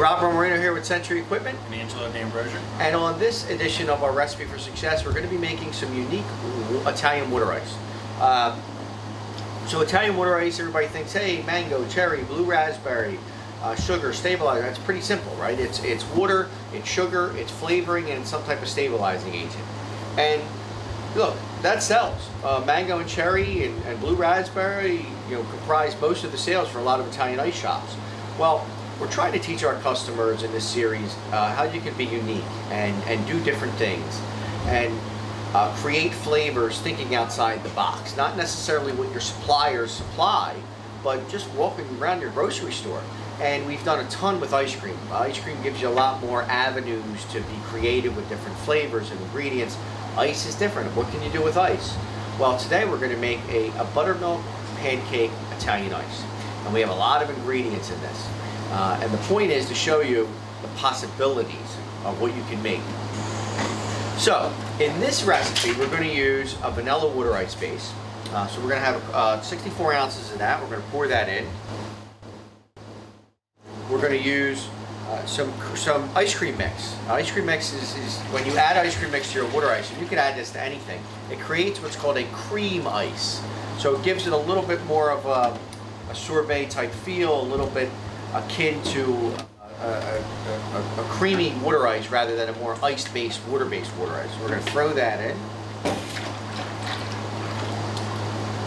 Rob Moreno here with Sentry Equipment. And Angelo D'Ambrosio. And on this edition of our Recipe for Success, we're going to be making some unique Italian water ice. So Italian water ice, everybody thinks, hey, mango, cherry, blue raspberry, sugar, stabilizer. That's pretty simple, right? It's water, it's sugar, it's flavoring, and it's some type of stabilizing agent. And look, that sells. Mango and cherry and blue raspberry, comprise most of the sales for a lot of Italian ice shops. Well, we're trying to teach our customers in this series how you can be unique and do different things and create flavors thinking outside the box. Not necessarily what your suppliers supply, but just walking around your grocery store. And we've done a ton with ice cream. Ice cream gives you a lot more avenues to be creative with different flavors and ingredients. Ice is different. What can you do with ice? Well, today we're going to make a buttermilk pancake Italian ice. And we have a lot of ingredients in this. And the point is to show you the possibilities of what you can make. So, in this recipe, we're going to use a vanilla water ice base. So we're going to have 64 ounces of that. We're going to pour that in. We're going to use some ice cream mix. Ice cream mix is when you add ice cream mix to your water ice, and you can add this to anything, it creates what's called a cream ice. So it gives it a little bit more of a sorbet type feel, a little bit akin to a creamy water ice rather than a more ice-based, water-based water ice. So we're going to throw that in.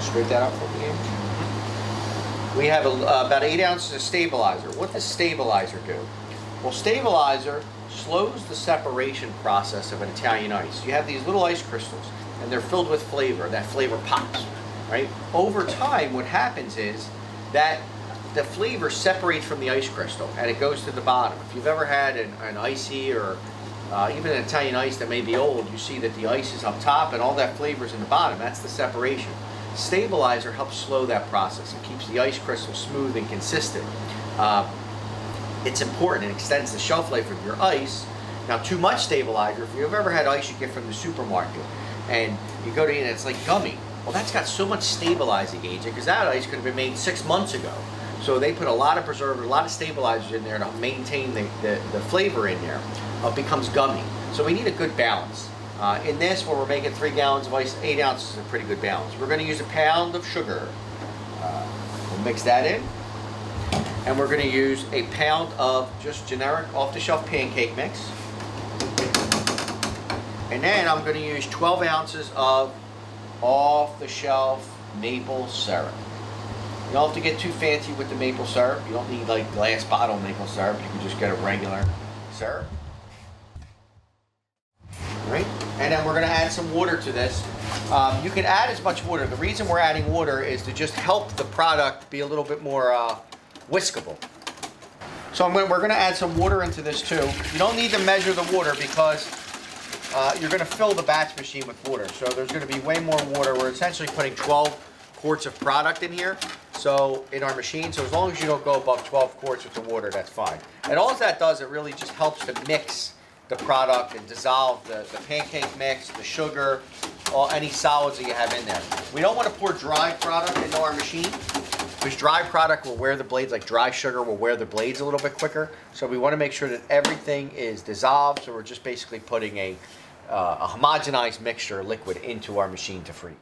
Straight that up for me. We have about 8 ounces of stabilizer. What does stabilizer do? Well, stabilizer slows the separation process of an Italian ice. You have these little ice crystals, and they're filled with flavor. That flavor pops, right? Over time, what happens is that the flavor separates from the ice crystal, and it goes to the bottom. If you've ever had an icy or even an Italian ice that may be old, you see that the ice is up top and all that flavor is in the bottom. That's the separation. Stabilizer helps slow that process. It keeps the ice crystal smooth and consistent. It's important. It extends the shelf life of your ice. Now, too much stabilizer, if you've ever had ice you get from the supermarket and you go to eat and it's like gummy, well, that's got so much stabilizing agent because that ice could have been made 6 months ago. So they put a lot of preservatives, a lot of stabilizers in there to maintain the flavor in there. It becomes gummy. So we need a good balance. In this, where we're making 3 gallons of ice, 8 ounces is a pretty good balance. We're going to use a pound of sugar. We'll mix that in. And we're going to use a pound of just generic off-the-shelf pancake mix. And then I'm going to use 12 ounces of off-the-shelf maple syrup. You don't have to get too fancy with the maple syrup. You don't need like glass bottle maple syrup. You can just get a regular syrup. Right? And then we're going to add some water to this. You can add as much water. The reason we're adding water is to just help the product be a little bit more whiskable. So we're going to add some water into this too. You don't need to measure the water because you're going to fill the batch machine with water. So there's going to be way more water. We're essentially putting 12 quarts of product in here. So in our machine, so as long as you don't go above 12 quarts with the water, that's fine. And all that does, it really just helps to mix the product and dissolve the pancake mix, the sugar, any solids that you have in there. We don't want to pour dry product into our machine because dry product will wear the blades, like dry sugar will wear the blades a little bit quicker. So we want to make sure that everything is dissolved. So we're just basically putting a homogenized mixture liquid into our machine to freeze.